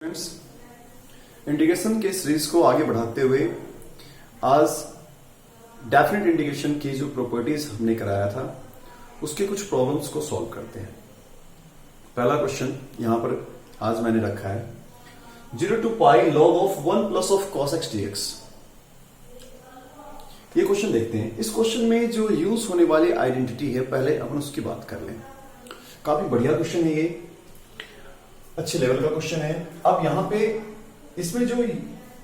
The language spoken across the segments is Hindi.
फ्रेंड्स, इंटीग्रेशन के सीरीज को आगे बढ़ाते हुए आज डेफिनेट इंटीग्रेशन की जो प्रॉपर्टीज हमने कराया था उसके कुछ प्रॉब्लम्स को सॉल्व करते हैं। पहला क्वेश्चन यहां पर आज मैंने रखा है 0 to pi log of 1 plus of cos x dx। ये क्वेश्चन देखते हैं। इस क्वेश्चन में जो यूज होने वाली आइडेंटिटी है पहले अपन उसकी बात कर लें। काफी बढ़िया क्वेश्चन है, ये अच्छे लेवल का क्वेश्चन है। अब यहां पे इसमें जो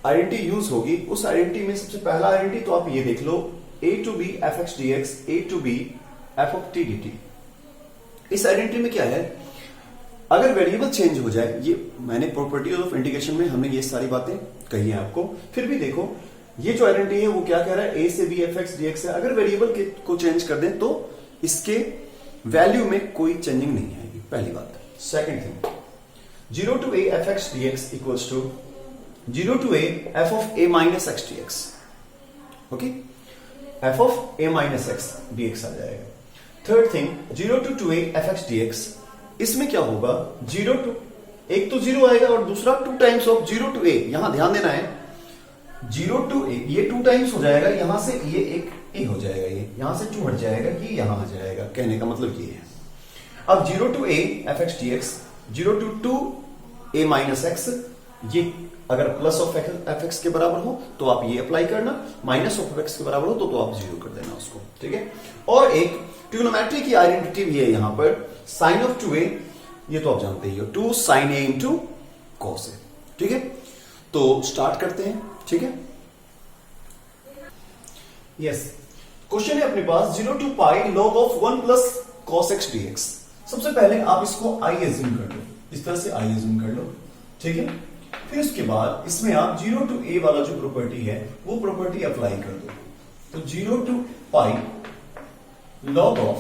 आइडेंटिटी यूज होगी उस आइडेंटिटी में सबसे पहला आइडेंटिटी तो आप ये देख लो a to b f x dx a to b f of t dt। इस आइडेंटिटी में क्या है, अगर वेरिएबल चेंज हो जाए, ये मैंने प्रॉपर्टीज ऑफ इंटीग्रेशन में हमने ये सारी बातें कही है आपको, फिर भी देखो ये जो आइडेंटिटी है वो क्या कह रहा है a से b f x dx है। अगर वेरिएबल को चेंज कर दें तो इसके वैल्यू में कोई चेंजिंग नहीं आएगी, पहली बात। Second thing 0 to a f x dx equals to 0 to a f of a minus x dx। Okay, f of a minus x dx आ जाएगा। Third thing 0 to 2a f x dx, इसमें क्या होगा 0 to, एक तो 0 आएगा और दूसरा 2 टाइम्स ऑफ 0 to a। यहां ध्यान देना है 0 to a ये 2 टाइम्स हो जाएगा, यहां से ये एक a हो जाएगा, ये यहां से 2 हट जाएगा, ये यहां आ जाएगा। कहने का मतलब ये है। अब 0 to a f x dx 0 to 2 a minus x, ये अगर प्लस ऑफ एफ एक्स के बराबर हो तो आप ये अप्लाई करना, माइनस ऑफ एक्स के बराबर हो तो आप जीरो कर देना उसको, ठीक है। और एक ट्रिग्नोमेट्री की आइडेंटिटी भी है यहां पर, साइन ऑफ 2a, ये तो आप जानते ही हो, 2 sin a into cos a, ठीक है। तो स्टार्ट करते हैं, ठीक है। यस, क्वेश्चन है अपने पास 0 to pi log of 1 plus cos x dx। सबसे पहले आप इसको i एज्यूम कर लो, इस तरह से i एज्यूम कर लो, ठीक है। फिर उसके बाद इसमें आप 0 to a वाला जो प्रॉपर्टी है वो प्रॉपर्टी अप्लाई कर दो। तो 0 to pi log of,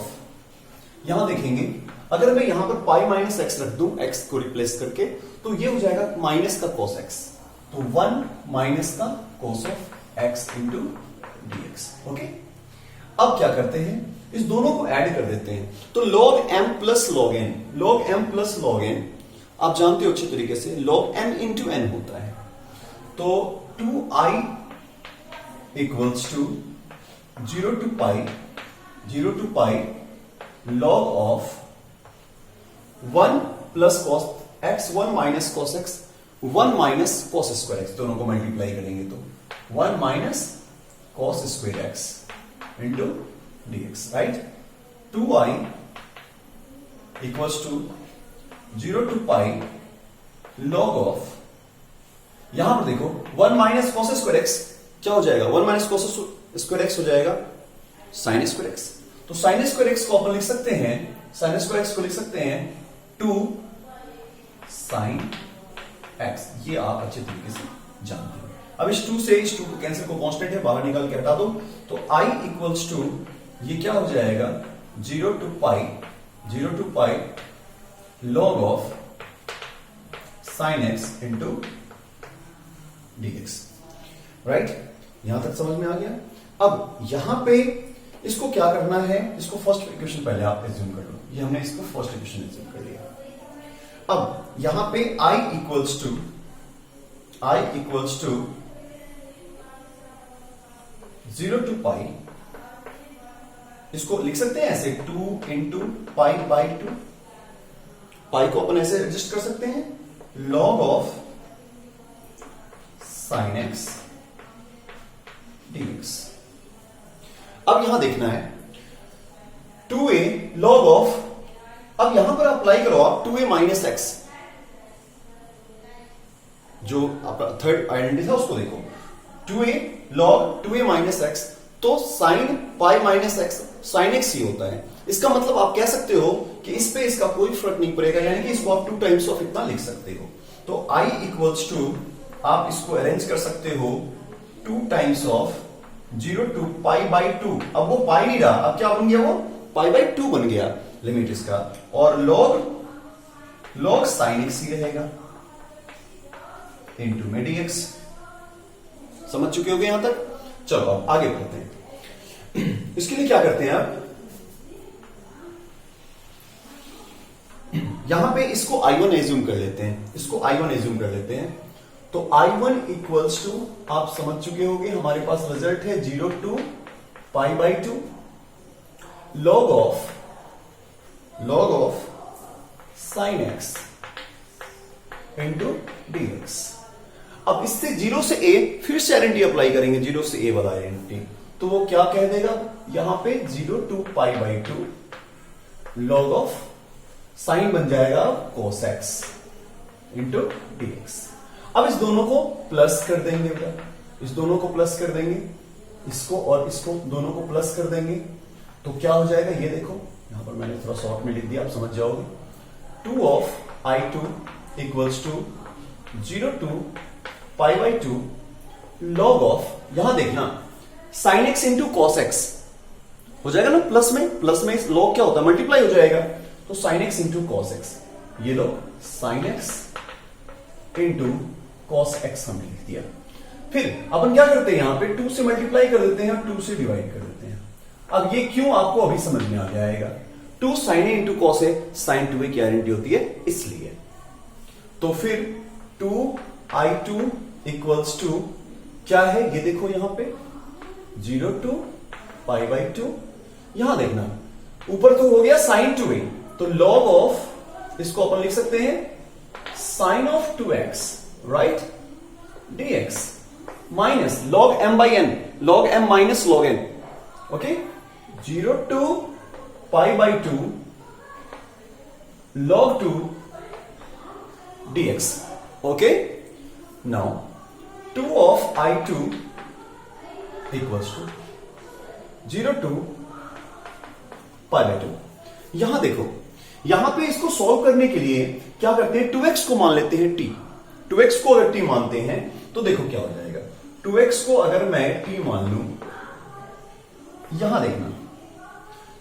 यहां देखेंगे अगर मैं यहां पर pi माइनस एक्स रख दूं, x को रिप्लेस करके, तो ये हो जाएगा माइनस का cos x, तो 1 माइनस का cos of x into dx। Okay, अब क्या करते हैं, इस दोनों को ऐड कर देते हैं। तो log m plus log n, log m plus log n आप जानते हो अच्छे तरीके से, log m इंटू n होता है। तो 2i equals to 0 to pi log of 1 plus cos x, 1 minus cos x, 1 minus cos square x, दोनों को मल्टीप्लाई करेंगे तो 1 minus cos square x into dx, right. 2i equals to 0 to pi log of, यहां पर देखो 1 माइनस cos स्क्वायर x क्या हो जाएगा, 1 माइनस cos स्क्वायर x हो जाएगा sin स्क्वायर x। तो sin स्क्वायर x को अपन लिख सकते हैं, sin स्क्वायर x को लिख सकते हैं 2 sin x, ये आप अच्छे तरीके से जानते हो। अब इस 2 से इस 2 को कैंसिल, को कांस्टेंट है बाहर निकाल के हटा दो, तो i इक्वल्स टू ये क्या हो जाएगा 0 to pi log of sin x into dx, right. यहां तक समझ में आ गया। अब यहां पे इसको क्या करना है, इसको फर्स्ट इक्वेशन पहले आप एज्यूम कर लो, ये हमने इसको फर्स्ट इक्वेशन एज्यूम कर लिया। अब यहां पे i equals to 0 to pi, इसको लिख सकते हैं ऐसे 2 इंटू पाई बाई 2, पाई को अपन ऐसे एडजस्ट कर सकते हैं, log of sin x dx। अब यहां देखना है 2a log ऑफ, अब यहां पर अप्लाई करो आप 2a माइनस एक्स, जो आपका थर्ड आइडेंटिटी था उसको देखो, 2a log 2a minus x, तो sine pi minus x sine x ही होता है। इसका मतलब आप कह सकते हो कि इस पे इसका कोई फर्क नहीं पड़ेगा, यानी कि इसको आप 2 टाइम्स ऑफ इतना लिख सकते हो। तो i इक्वल्स टू, आप इसको अरेंज कर सकते हो 2 times of 0 to pi by 2। अब वो पाई नहीं रहा, अब क्या बन गया, वो पाई बाई 2 बन गया लिमिट इसका, और log साइन एक्स ही रहेगा इंटू में dx। समझ चुके होगे यहां तक। चलो अब आगे बढ़ते हैं। इसके लिए क्या करते हैं आप, यहां पे इसको I1 एज्यूम कर लेते हैं, इसको I1 एज्यूम कर लेते हैं। तो I1 इक्वल्स टू, आप समझ चुके होंगे, हमारे पास रिजल्ट है 0 to π/2 log of sin x into dx। अब इससे 0 से a फिर से आइडेंटिटी अप्लाई करेंगे, 0 से a वाला आइडेंटिटी, तो वो क्या कह देगा यहां पे 0 to π/2 log ऑफ साइन बन जाएगा cos x इंटू dx। अब इस दोनों को प्लस कर देंगे बेटा, इस दोनों को प्लस कर देंगे, इसको और इसको दोनों को प्लस कर देंगे, तो क्या हो जाएगा ये देखो, यहां पर मैंने थोड़ा शॉर्ट में लिख दिया, आप समझ जाओगे। 2 of I2 equals to 0 to π/2 log of, यहां देखना sin x into cos x हो जाएगा ना, प्लस में log क्या होता है, मल्टीप्लाई हो जाएगा, तो sin x into cos x, ये लो sin x into cos x हमने लिख दिया। फिर अपन क्या करते हैं, यहां पे 2 से मल्टीप्लाई कर देते हैं, 2 से डिवाइड कर देते हैं। अब ये क्यों आपको अभी समझ में आ जाएगा, 2 sin a into cos a sin 2a की आइडेंटिटी होती है इसलिए। तो फिर 2I2 इक्वल्स टू क्या है, ये देखो यहां पे 0 to π/2, यहां देखना ऊपर तो हो गया sin 2a, तो log ऑफ, इसको अपन लिख सकते हैं sin of 2x right dx minus log m/n, log m minus log n, okay 0 to π/2 log 2 dx, okay. Now 2 of I2 equals to 0 to π/2। यहां देखो, यहां पे इसको सॉल्व करने के लिए क्या करते हैं, 2x को मान लेते हैं t, 2x को अगर t मानते हैं तो देखो क्या हो जाएगा, 2x को अगर मैं t मान लूं, यहां देखना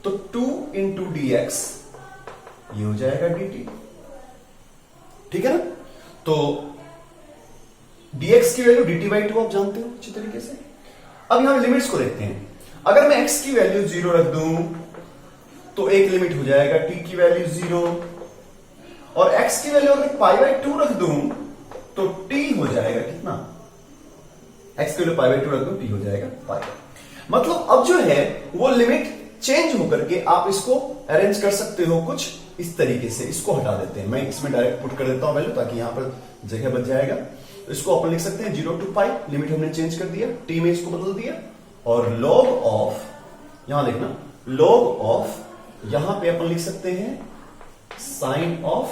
तो 2 into dx ये हो जाएगा dt, ठीक है ना। तो dx की वैल्यू dt/2 आप जानते हो अच्छी तरीके से। अब यहां लिमिट्स को देखते हैं, अगर मैं x की वैल्यू 0 रख दूं तो एक लिमिट हो जाएगा t की वैल्यू 0, और x की वैल्यू अगर π/2 रख दूं तो t हो जाएगा कितना, x की वैल्यू π/2 रख दूं t हो जाएगा π। मतलब अब जो है वो लिमिट चेंज होकर के आप इसको अरेंज कर सकते हो कुछ इस तरीके से, इसको हटा देते हैं, मैं इसमें डायरेक्ट पुट कर देता हूं वैल्यू ताकि यहां पर जगह बच जाएगा। इसको अपन लिख सकते हैं 0 to π, लिमिट हमने चेंज कर दिया, t में इसको बदल दिया, और log ऑफ, यहां देखना log ऑफ, यहां पे अपन लिख सकते हैं sin ऑफ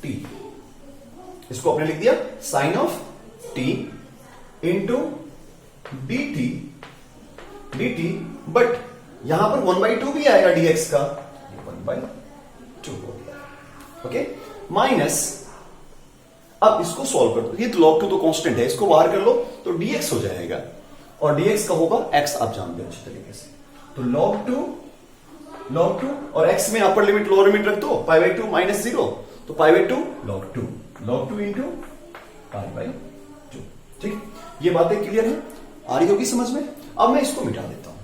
t, इसको आपने लिख दिया sin of t into dt, but यहां पर 1/2 भी आएगा dx का, 1/2 हो गया, ओके। माइनस, अब इसको सॉल्व कर दो, ये तो log 2 तो कांस्टेंट है, इसको बाहर कर लो तो dx हो जाएगा, और dx का होगा x, आप जानते हो अच्छी तरीके से। तो log 2 और x में अपर लिमिट लोअर लिमिट रख दो, π/2 माइनस 0, तो π/2 log 2 इंटू π/2, ठीक। ये बातें क्लियर है, आ रही होगी समझ में। अब मैं इसको मिटा देता हूं।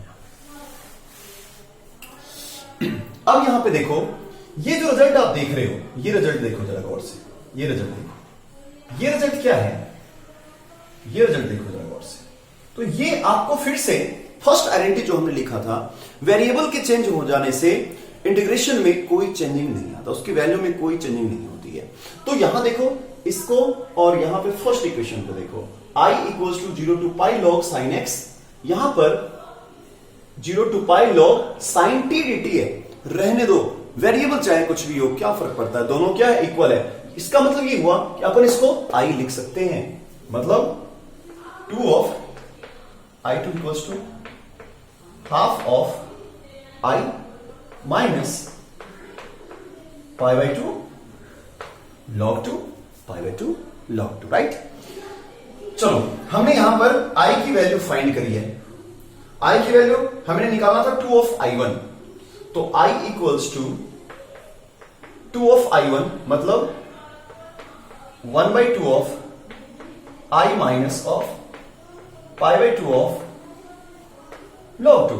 अब यहां पे देखो, ये जो रिजल्ट आप देख रहे हो, ये रिजल्ट देखो जरा गौर से, ये रिजल्ट देखो, ये रिजल्ट क्या है, ये रिजल्ट देखो जरा गौर से। तो ये आपको फिर से फर्स्ट आइडेंटिटी जो हमने लिखा था, वेरिएबल के चेंज हो जाने से इंटीग्रेशन में कोई चेंजिंग नहीं आता, उसकी वैल्यू में कोई चेंजिंग नहीं होती है। तो यहां देखो इसको, और यहां पे फर्स्ट इक्वेशन को देखो, I equals to 0 to π log sin x, यहां पर 0 to π log sin t dt है, रहने दो, वेरिएबल चाहे कुछ भी हो, क्या फर्क पड़ता है, दोनों क्या है, इक्वल है। इसका मतलब ये हुआ कि अपन इसको I लिख सकते हैं, मतलब 2 of I2 equals to half of I minus π/2 log 2 π/2 log 2, right. चलो, हमने यहां पर I की वैल्यू फाइंड करी है, I की वैल्यू हमने निकाला था 2 of I1, तो I equals to 2 of I1 मतलब 1/2 of I minus of π/2 of log 2।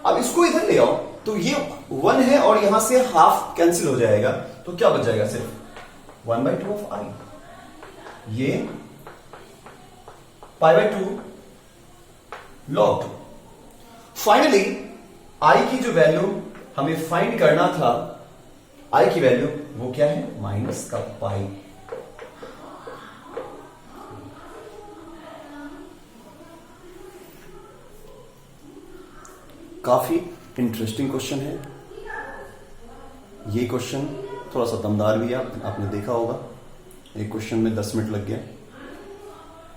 अब इसको इधर ले आओ तो ये 1 है और यहां से हाफ कैंसिल हो जाएगा, तो क्या बच जाएगा सिर्फ 1/2 ऑफ आई, ये π/2 log 2। फाइनली आई की जो वैल्यू हमें फाइंड करना था, आई की वैल्यू वो क्या है, माइनस का पाई। काफी इंटरेस्टिंग क्वेश्चन है ये क्वेश्चन, थोड़ा सा दमदार भी है, आपने देखा होगा। एक क्वेश्चन में 10 मिनट लग गया,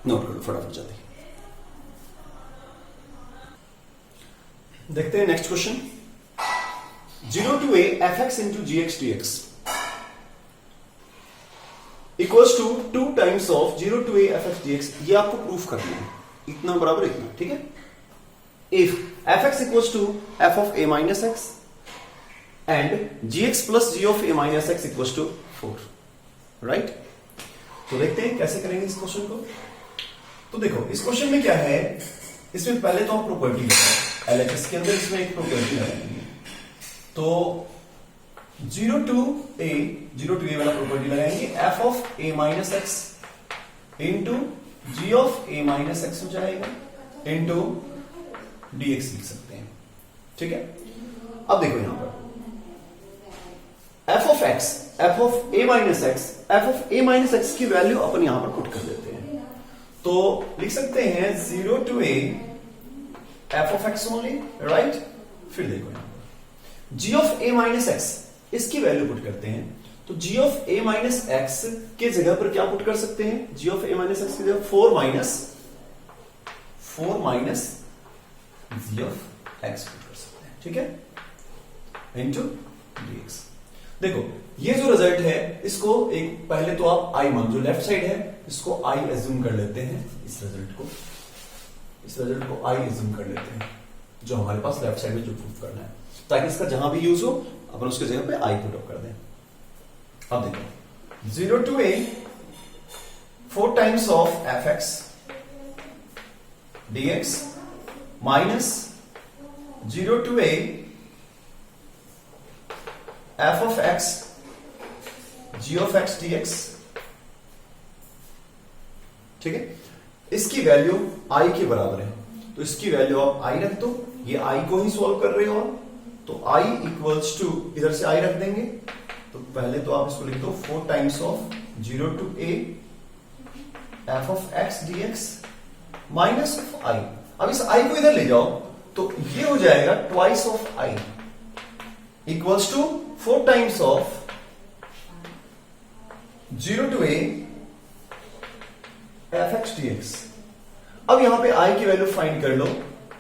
नोट करो फटाफट जल्दी। देखते हैं next question. 0 to a fx into gx dx equals to 2 times of 0 to a fx dx। ये आपको प्रूफ करना है, इतना बराबर इतना, ठीक है। If fx equals to f of a minus x and gx plus g of a minus x equals to 4, right? तो देखते हैं कैसे करेंगे इस क्वेश्चन को। तो देखो इस क्वेश्चन में क्या है, इसमें पहले तो हम प्रॉपर्टी लगाएंगे LHS के अंदर, इसमें एक प्रॉपर्टी लगाएंगे। तो 0 to a वाला प्रॉपर्टी लगाएंगे, f of a minus x into g of a minus x हो जाएगा into dx लिख सकते हैं, ठीक है। अब देखो यहां पर f of x, f of a minus x, f of a minus x की वैल्यू अपन यहां पर पुट कर देते हैं। तो लिख सकते हैं 0 to a f of x only, right. फिर देखो यहां पर g of a minus x, इसकी वैल्यू पुट करते हैं। तो g of a minus x के जगह पर क्या पुट कर सकते हैं, g of a minus x की जगह 4 minus g of x put कर सकते हैं, ठीक है, इनटू dx। देखो ये जो रिजल्ट है इसको एक पहले तो आप i मान, जो लेफ्ट साइड है इसको i एज्यूम कर लेते हैं, इस रिजल्ट को i एज्यूम कर लेते हैं, जो हमारे पास लेफ्ट साइड में जो प्रूफ करना है, ताकि इसका जहां भी यूज हो अपन उसके जगह पे i पुट कर दें। अब देखो 0 to a 4 times of fx dx minus 0 to a f of x g of x dx, ठीक है। इसकी वैल्यू i के बराबर है, तो इसकी वैल्यू आप i रख दो, ये i को ही सॉल्व कर रहे हो, तो i इक्वल्स टू, इधर से i रख देंगे, तो पहले तो आप इसको लिख दो 4 times of 0 to a f of x dx minus of i। अब इस i को इधर ले जाओ तो ये हो जाएगा twice of i equals to 4 times of 0 to a fx dx। अब यहां पे i की वैल्यू फाइंड कर लो,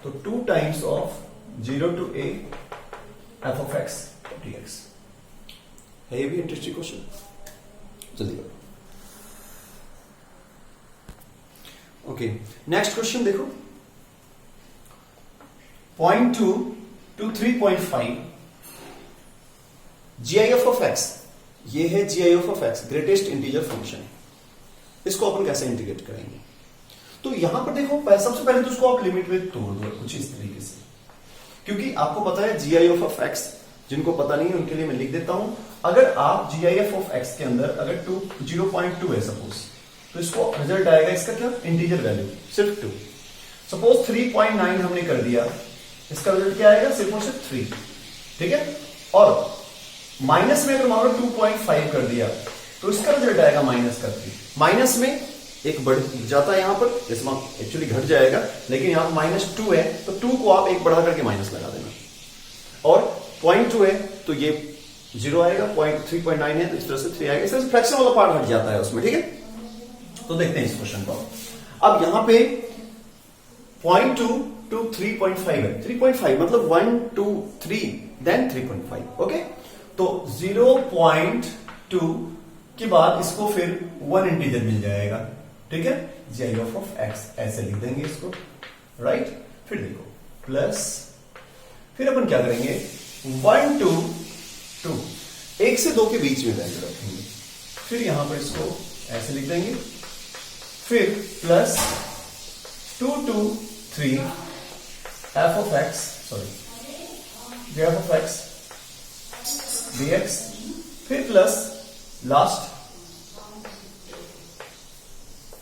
तो 2 times of 0 to a f of x dx है। ये भी इंटरेस्टिंग क्वेश्चन, जल्दी करो। ओके नेक्स्ट क्वेश्चन देखो, 0.2 to 3.5 GIF of x, ये है GIF of x, greatest integer function. इसको अपन कैसे इंटीग्रेट करेंगे, तो यहां पर देखो सबसे पहले तो उसको आप लिमिट में तोड़ दो कुछ इस तरीके से, क्योंकि आपको पता है GIF of x, जिनको पता नहीं है उनके लिए मैं लिख देता हूं। अगर आप GIF of x के अंदर अगर 0.2 है सपोज, तो इसको रिजल्ट आएगा इसका क्या, इंटीजर वैल्यू सिर्फ 2। सपोज 3.9 हमने कर दिया, इसका रिजल्ट क्या आएगा, सिर्फ और सिर्फ 3, ठीक है। और माइनस में अगर मान लो 2.5 कर दिया, तो इसका रिजल्ट आएगा माइनस का 3। माइनस में एक बढ़ जाता है यहां पर, इसमें एक्चुअली घट जाएगा, लेकिन यहां पर -2 है, तो 2 को आप एक बढ़ा करके माइनस लगा देना, और 0.2 है तो ये 0 आएगा, 3.9 है तो इस तरह से 3 आएगा, इस तरह से फ्रैक्शन वाला पार्ट हट जाता है उसमें, ठीक है। तो देखते हैं इस क्वेश्चन को। अब यहां पे 0.2 to 3.5 है, 3.5 मतलब 1 2 3 देन 3.5, ओके। तो 0.2 के बाद इसको फिर 1 इंटीजर मिल जाएगा, ठीक है, GIF of x ऐसे लिख देंगे इसको, राइट। फिर देखो प्लस, फिर अपन क्या करेंगे, 1 to 2, 1 से 2 के बीच में वैल्यू रखेंगे, फिर यहां पर इसको ऐसे लिख देंगे, फिर plus 2 to 3 f of x, sorry GIF of x dx फिर plus last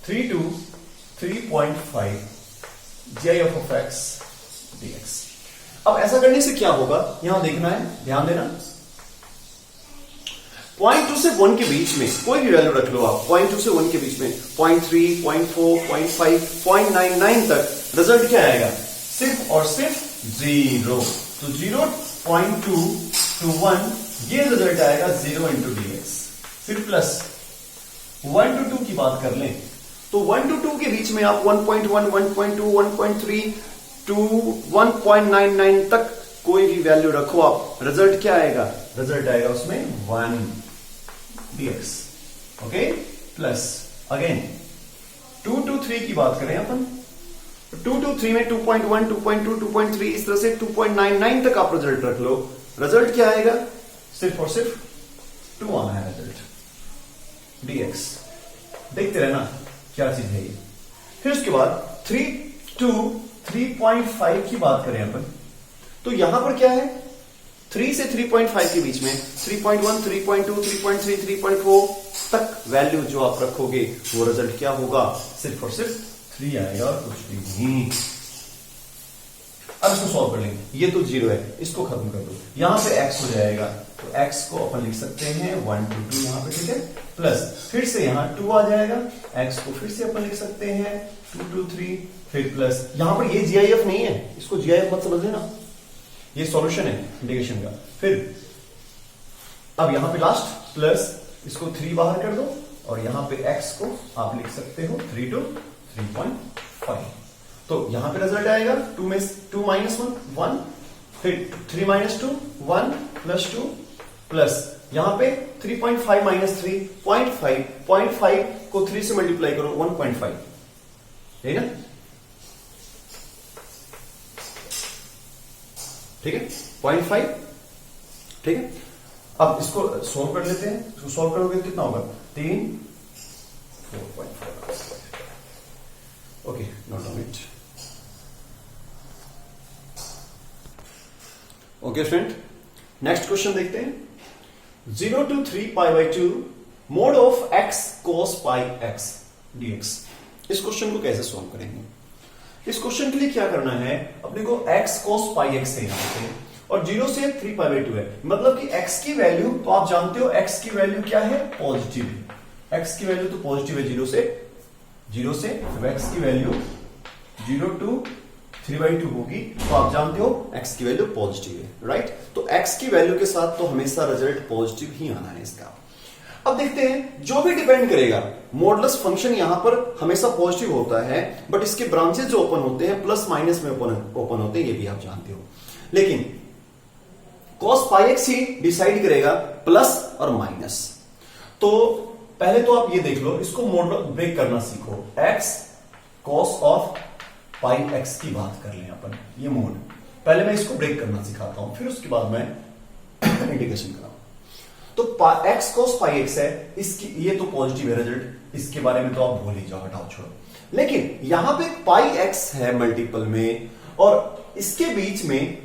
3 to 3.5 GIF of x dx। अब ऐसा करने से क्या होगा, यहां देखना है, ध्यान देना। 0.2 से 1 के बीच में कोई भी वैल्यू रख लो आप, 0.2 से 1 के बीच में 0.3, 0.4, 0.5, 0.99 तक रिजल्ट क्या आएगा, सिर्फ और सिर्फ 0। तो 0.2 to 1 ये रिजल्ट आएगा 0 into dx। फिर प्लस 1 to 2 की बात कर लें तो 1 to 2 के बीच में आप 1.1, 1.2, 1.3 to 1.99 तक कोई भी वैल्यू रखो आप, रिजल्ट क्या आएगा, रिजल्ट आएगा उसमें 1 dx। Okay, plus again 2 to 3 की बात करें अपन, 2 to 3 में 2.1, 2.2, 2.3 इस तरह से 2.99 तक आप रिजल्ट रख लो, रिजल्ट क्या आएगा, सिर्फ और सिर्फ 2 आना है रिजल्ट dx। देखते रहना क्या चीज है ये। फिर उसके बाद 3 to 3.5 की बात करें अपन, तो यहां पर क्या है, 3 से 3.5 के बीच में 3.1, 3.2, 3.3, 3.4 तक वैल्यू जो आप रखोगे वो रिजल्ट क्या होगा, सिर्फ और सिर्फ 3 आएगा और कुछ भी नहीं। अब इसको सॉल्व कर लेंगे, ये तो 0 है, इसको खत्म कर दो, यहां पे x हो जाएगा, तो x को अपन लिख सकते हैं 1 to 2 यहां पे, ठीक है, प्लस फिर से यहां 2 आ जाएगा, x को फिर से अपन लिख सकते हैं 2 to 3, फिर प्लस यहां पर ये GIF नहीं है, इसको GIF मत समझ लेना, ये सॉल्यूशन है इंटीग्रेशन का। फिर अब यहां पे लास्ट प्लस इसको 3 बाहर कर दो और यहां पे x को आप लिख सकते हो 3 to 3.5। तो यहां पे रिजल्ट आएगा 2 में 2 minus 1, फिर 3 minus 2 1 plus 2 प्लस यहां पे 3.5 minus 3 0.5, 0.5 को 3 से मल्टीप्लाई करो 1.5, है ना, ठीक है, 0.5, ठीक है। अब इसको सोल्व कर लेते हैं, इसको सोल्व करोगे कितना होगा, 3 4.5। Okay, note on it. Okay friend, next question देखते हैं। 0 to 3 pi by 2 mode of x cos pi x dx। इस क्वेश्चन को कैसे सोल्व करेंगे, इस क्वेश्चन के लिए क्या करना है, अपने को x cos pi x है यहां पे, और 0 से 3 pi by 2 है, मतलब कि x की वैल्यू तो आप जानते हो, x की वैल्यू क्या है, पॉजिटिव है, x की वैल्यू तो पॉजिटिव है 0 से, तो x की वैल्यू 0 to 3 by 2 होगी, तो आप जानते हो x की वैल्यू पॉजिटिव है, राइट। तो x की वैल्यू के साथ तो हमेशा रिजल्ट पॉजिटिव ही आना है इसका। अब देखते हैं, जो भी डिपेंड करेगा, मॉडुलस फंक्शन यहां पर हमेशा पॉजिटिव होता है, बट इसके ब्रांचेस जो ओपन होते हैं प्लस माइनस में ओपन होते हैं, ये भी आप जानते हो, लेकिन cos pi x ही डिसाइड करेगा प्लस और माइनस। तो पहले तो आप ये देख लो, इसको मॉडुलस ब्रेक करना सीखो, x cos of pi x की बात कर लें अपन, ये मोड, पहले मैं इसको ब्रेक करना सिखाता हूं, फिर उसके बाद मैं इंटीग्रेशन कराऊं। तो x cos पाई x है, इसकी ये तो पॉजिटिव है रिजल्ट, इसके बारे में तो आप भूल ही जाओ, हटाओ छोड़ो, लेकिन यहां पे पाई x है मल्टीपल में, और इसके बीच में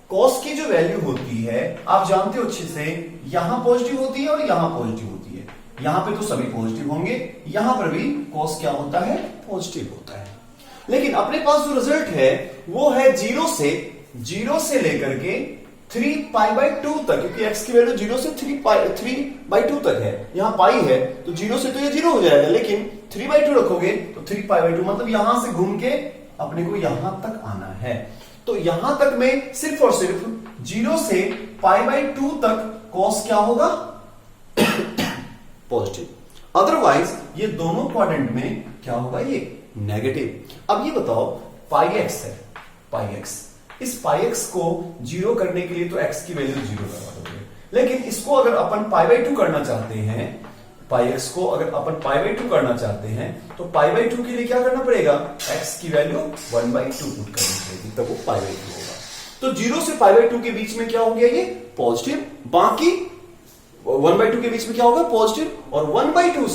cos की जो वैल्यू होती है आप जानते हो अच्छे से, यहां पॉजिटिव होती है और यहां पॉजिटिव होती है, यहां पे तो सभी पॉजिटिव होंगे, यहां पर भी cos क्या होता है, पॉजिटिव होता है। लेकिन अपने पास जो रिजल्ट है वो है 0 से लेकर के 3 pi by 2 तक, क्योंकि x की वैल्यू 0 से 3 by 2 तक है, यहां पाई है तो 0 से तो ये 0 हो जाएगा, लेकिन 3 by 2 रखोगे तो 3 pi by 2, मतलब यहां से घूम के अपने को यहां तक आना है। तो यहां तक में सिर्फ और सिर्फ 0 से pi by 2 तक cos क्या होगा, पॉजिटिव, अदरवाइज ये दोनों क्वाड्रेंट में क्या होगा, ये नेगेटिव। अब ये बताओ, पाई एक्स है, पाई एक्स, इस पाई एक्स को 0 करने के लिए तो x की वैल्यू 0 करवा दोगे, लेकिन इसको अगर अपन पाई बाई 2 करना चाहते हैं, पाई एक्स को अगर अपन पाई बाई 2 करना चाहते हैं, तो पाई बाई 2 के लिए क्या करना पड़ेगा, x की वैल्यू 1/2 पुट करनी पड़ेगी, तब वो पाई बाई 2 होगा। तो 0 से पाई बाई 2 के बीच में क्या हो गया, ये पॉजिटिव, बाकी 1/2 के बीच में क्या होगा, पॉजिटिव, और 1/2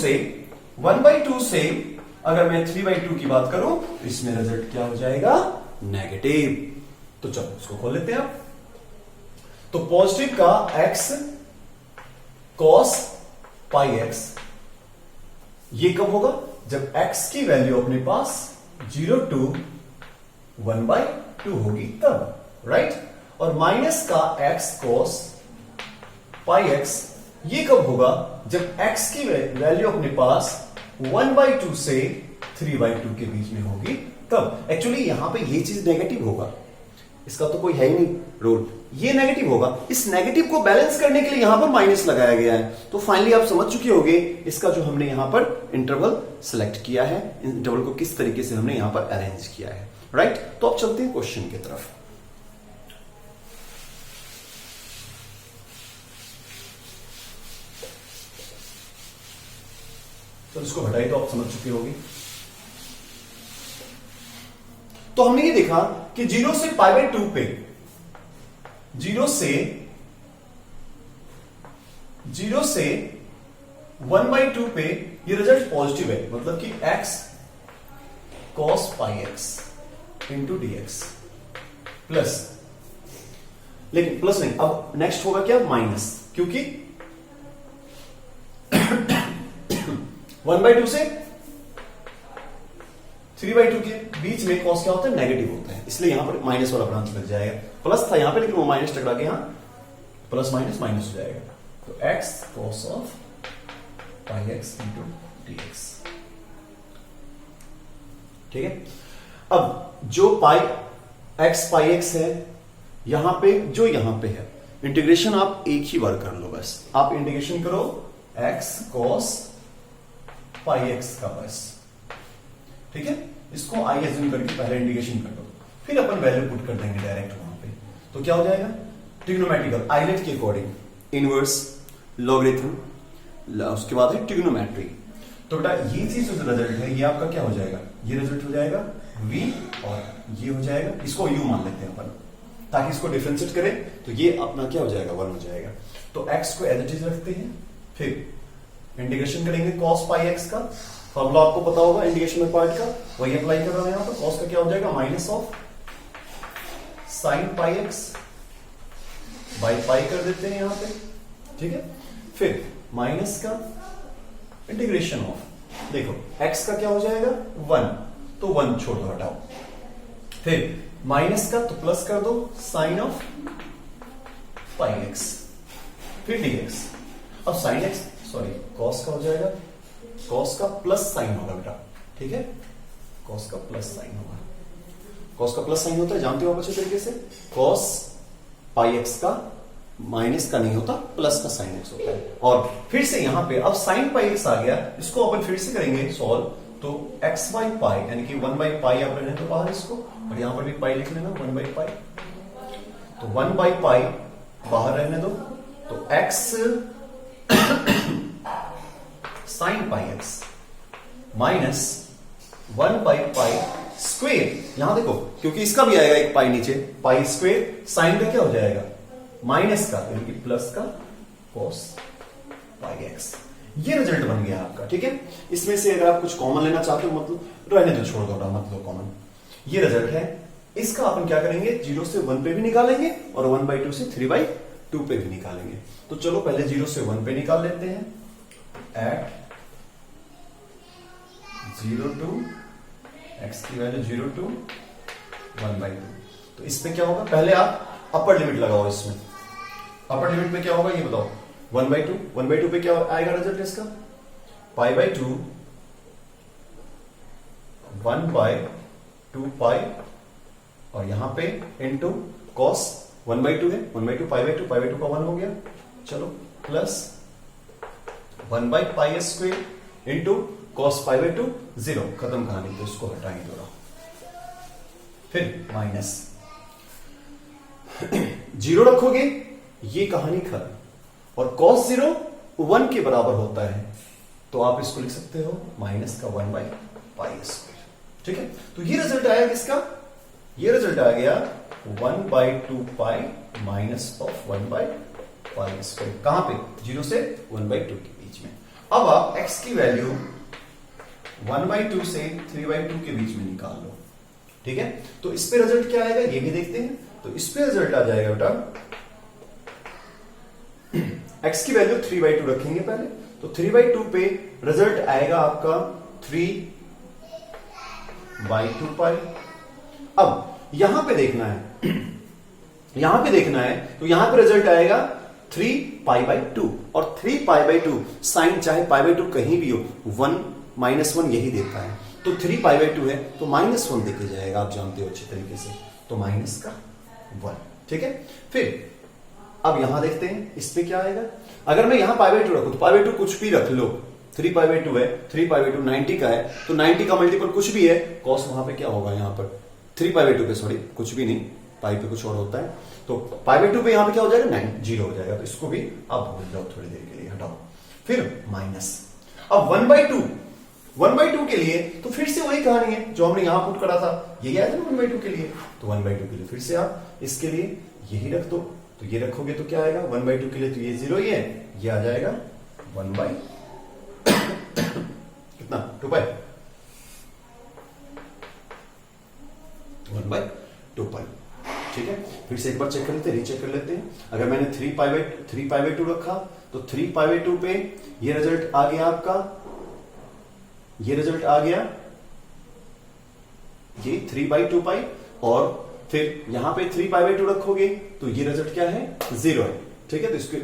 से अगर मैं 3/2 की बात करूं तो इसमें रिजल्ट क्या हो जाएगा, नेगेटिव। तो चलो इसको खोल लेते हैं आप। तो पॉजिटिव का x कॉस पाई एक्स। ये कब होगा? जब x की वैल्यू अपने पास 0 to 1/2 होगी तब, राइट? और माइनस का x cos पाई x ये कब होगा? जब x की वैल्यू अपने पास 1/2 से 3/2 के बीच में होगी तब। एक्चुअली यहां पे ये चीज नेगेटिव होगा, इसका तो कोई है ही नहीं रूल, ये नेगेटिव होगा। इस नेगेटिव को बैलेंस करने के लिए यहां पर माइनस लगाया गया है। तो फाइनली आप समझ चुके होंगे इसका जो हमने यहां पर इंटरवल सिलेक्ट किया है, इंटरवल को किस तरीके से हमने यहां पर अरेंज किया है, राइट? तो अब चलते हैं क्वेश्चन की तरफ। तो इसको हटाई तो आप समझ चुके होंगे। तो हमने ये देखा कि 0 से π/2 पे, 0 से 1/2 पे ये रिजल्ट पॉजिटिव है, मतलब कि x cos पाई x इंटू dx प्लस, लेकिन प्लस नहीं, अब नेक्स्ट होगा क्या? माइनस, क्योंकि 1/2 से 3/2 के बीच में कॉस क्या होता है? नेगेटिव होता है, इसलिए यहां पर माइनस वाला ब्रांच लग जाएगा। प्लस था यहां पे लेकिन वो माइनस टकरा के यहां प्लस माइनस माइनस हो जाएगा। तो x cos of pi x into dx, ठीक है? अब जो पाई एक्स है यहां पे, जो यहां पे है, इंटीग्रेशन आप एक ही बार कर लो बस। आप इंटीग्रेशन करो x cos पाई एक्स का बस, ठीक है? इसको आई एज्यूम करके पहले इंटीग्रेशन कर दो, फिर अपन वैल्यू पुट कर देंगे डायरेक्ट वहां पे। तो क्या हो जाएगा? ट्रिग्नोमेट्रिकल, आइलेट के अकॉर्डिंग, इनवर्स, लॉगरिथम, उसके बाद है ट्रिग्नोमेट्री। तो बेटा ये चीज जो रिजल्ट है ये आपका क्या हो जाएगा? ये रिजल्ट हो जाएगा v और ये हो जाएगा, इसको u मान लेते हैं अपन ताकि इसको डिफरेंशिएट करें। तो ये अपना क्या हो जाएगा? 1 हो जाएगा। तो x को एज इट इज रखते हैं, फिर इंटीग्रेशन करेंगे cos पाई x का। फॉर्मूला आपको पता होगा इंटीग्रेशन पार्ट का, वही अप्लाई कर रहा है यहां पर। cos का क्या हो जाएगा? Minus of sine pi x by pi कर देते हैं यहां पे, ठीक है? फिर माइनस का इंटीग्रेशन ऑफ, देखो x का क्या हो जाएगा? 1, तो 1 छोड़ दो, हटाओ। फिर माइनस का तो प्लस कर दो, साइन ऑफ पाई x, फिर dx। अब साइन x, सॉरी cos का हो जाएगा, cos का प्लस साइन होगा बेटा, ठीक है? cos का प्लस साइन होगा। cos का प्लस साइन होता है, जानते हो आप अच्छे तरीके से। cos पाई एक्स का माइनस का नहीं होता, प्लस का साइन एक्स होता है। और फिर से यहां पे अब साइन पाई एक्स आ गया, इसको अपन फिर से करेंगे सॉल्व। तो x बाई पाई यानी कि 1/पाई आप रहने तो बाहर इसको, और यहां पर भी पाई लिख लेना, 1/पाई। तो 1/पाई बाहर रहने दो, तो x sine pi x minus 1/पाई स्क्वेयर। यहां देखो क्योंकि इसका भी आएगा एक पाई नीचे, पाई स्क्वेयर साइन का क्या हो जाएगा? माइनस का यानी कि प्लस का cos पाई एक्स। ये रिजल्ट बन गया आपका, ठीक है? इसमें से अगर आप कुछ कॉमन लेना चाहते हो, मतलब रहने दो, छोड़ दो, मत लो कॉमन। ये रिजल्ट है। इसका अपन क्या करेंगे? 0 से 1 पे भी निकालेंगे और 1/2 से 3/2 पे भी निकालेंगे। तो चलो पहले 0 से 1 पे निकाल लेते हैं। एट 0 to x की वैल्यू 0 to 1/2। तो इसमें क्या होगा? पहले आप अपर लिमिट लगाओ इसमें। अपर लिमिट में क्या होगा ये बताओ? 1/2। 1/2 पे क्या आएगा रिजल्ट इसका? π/2 1/2 पाई, और यहां पे इनटू cos 1/2 है, 1/2 π/2, π/2 का 1 हो गया। चलो प्लस 1/पाई स्क्वेयर इंटू cos π/2 0, खत्म कहानी। तो इसको हटाएंगे थोड़ा, फिर माइनस 0 रखोगे, ये कहानी खत्म। और cos 0 1 के बराबर होता है, तो आप इसको लिख सकते हो माइनस का 1/पाई स्क्वेयर, ठीक है? तो ये रिजल्ट आया किसका? ये रिजल्ट आ गया 1/2 पाई माइनस ऑफ 1/पाई स्क्वेयर। कहां पे? 0 से 1/2 के बीच में। अब आप x की वैल्यू 1/2 से 3/2 के बीच में निकाल लो, ठीक है? तो इस पे रिजल्ट क्या आएगा ये भी देखते हैं। तो इस पे रिजल्ट आ जाएगा बेटा x की वैल्यू 3/2 रखेंगे पहले, तो 3/2 पे रिजल्ट आएगा आपका 3/2 अब यहां पे देखना है तो यहां पे रिजल्ट आएगा 3π/2 और 3π/2 साइन चाहे π/2 कहीं भी हो 1 -1 यही देता है, तो 3π/2 है तो -1 देके जाएगा, आप जानते हो अच्छी तरीके से, तो -1, ठीक है। फिर अब यहां देखते हैं इस पे क्या आएगा। अगर मैं यहां π/2 रखूं तो π/2 कुछ भी रख लो, 3π/2 है, 3π/2 90 का है, तो 90 का मल्टीपल कुछ भी है, कॉस वहां पे क्या होगा, यहां पर 3π/2 पे, सॉरी कुछ भी नहीं, पाई पे कुछ और होता है, तो π/2 पे यहां पे क्या हो जाएगा 0 हो जाएगा, तो इसको भी आप भूल जाओ थोड़ी देर के लिए, हटाओ। फिर माइनस, अब 1/2 के लिए तो फिर से वही कहानी है जो हमने यहां पुट करा था, यही आया था ना 1/2 के लिए, तो 1/2 के लिए फिर से आप इसके लिए यही रख दो, तो ये रखोगे तो क्या आएगा 1/2 के लिए, तो ये 0 ही है, ये आ जाएगा 1 कितना 2π, 1/2π, ठीक है। फिर से एक बार चेक कर लेते हैं, रीचेक कर लेते हैं। अगर मैंने 3π/2 रखा तो 3π/2 पे ये रिजल्ट आ गया आपका, ये रिजल्ट आ गया ये 3/2π, और फिर यहां पे 3π/2 रखोगे तो ये रिजल्ट क्या है 0 है, ठीक है, तो इसकी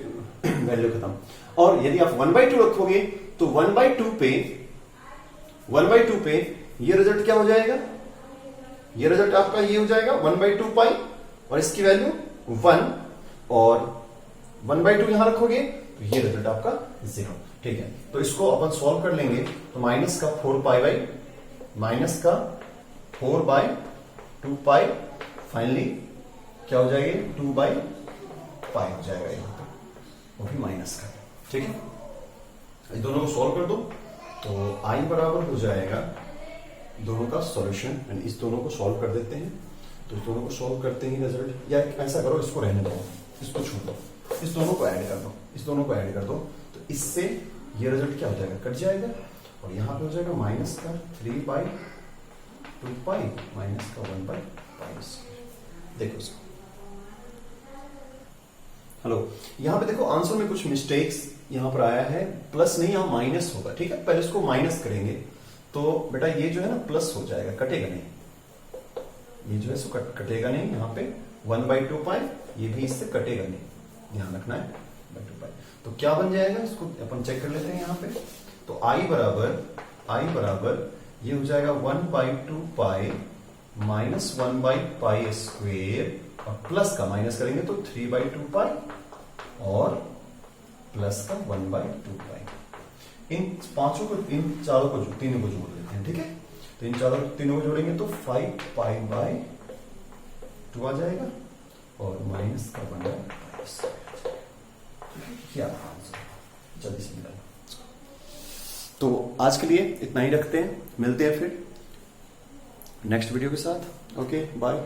वैल्यू खत्म। और यदि आप 1/2 रखोगे तो 1/2 पे ये रिजल्ट क्या हो जाएगा, ये रिजल्ट आपका ये हो जाएगा 1/2π, और इसकी वैल्यू 1, और 1/2 यहां रखोगे तो ये रिजल्ट आपका 0, ठीक है। तो इसको अपन सॉल्व कर लेंगे, तो माइनस का 4/2π फाइनली क्या हो जाएगा 2/π हो जाएगा यहां पर, वो भी माइनस का, ठीक है। इस दोनों को सॉल्व कर दो तो i बराबर हो जाएगा दोनों का सॉल्यूशन, इस दोनों को सॉल्व कर देते हैं, तो इस दोनों को सॉल्व करते ही रिजल्ट, या ऐसा करो इसको रहने दो, इसको छोड़ दो, इस दोनों को ऐड कर दो, तो इससे ये रिजल्ट क्या हो जाएगा कट जाएगा, और यहां पे हो जाएगा माइनस का 3/2π माइनस का 1/π², देखो इसको, हेलो, यहां पे देखो आंसर में कुछ मिस्टेक्स यहां पर आया है, प्लस नहीं यहां माइनस होगा, ठीक है। पहले इसको माइनस करेंगे तो बेटा ये जो है ना प्लस हो जाएगा, कटेगा नहीं, ये जो है सो कटेगा नहीं, यहाँ पे 1/2π, ये भी इससे कटेगा नहीं, ध्यान रखना है 2π, तो क्या बन जाएगा इसको अपन चेक कर लेते हैं यहाँ पे, तो i बराबर ये हो जाएगा 1/2π माइनस 1/π², और प्लस का माइनस करेंगे तो 3/2π, और प्लस का 1/2π, इन पांचों को, इन चारों को, तीनों को जोड़ देते हैं, ठीक है। तो इन तीनों को जोड़ेंगे तो 5π/2 आ जाएगा, और माइनस का 1/π², क्या आंसर जल्दी से निकालो। तो आज के लिए इतना ही रखते हैं, मिलते हैं फिर नेक्स्ट वीडियो के साथ, ओके बाय।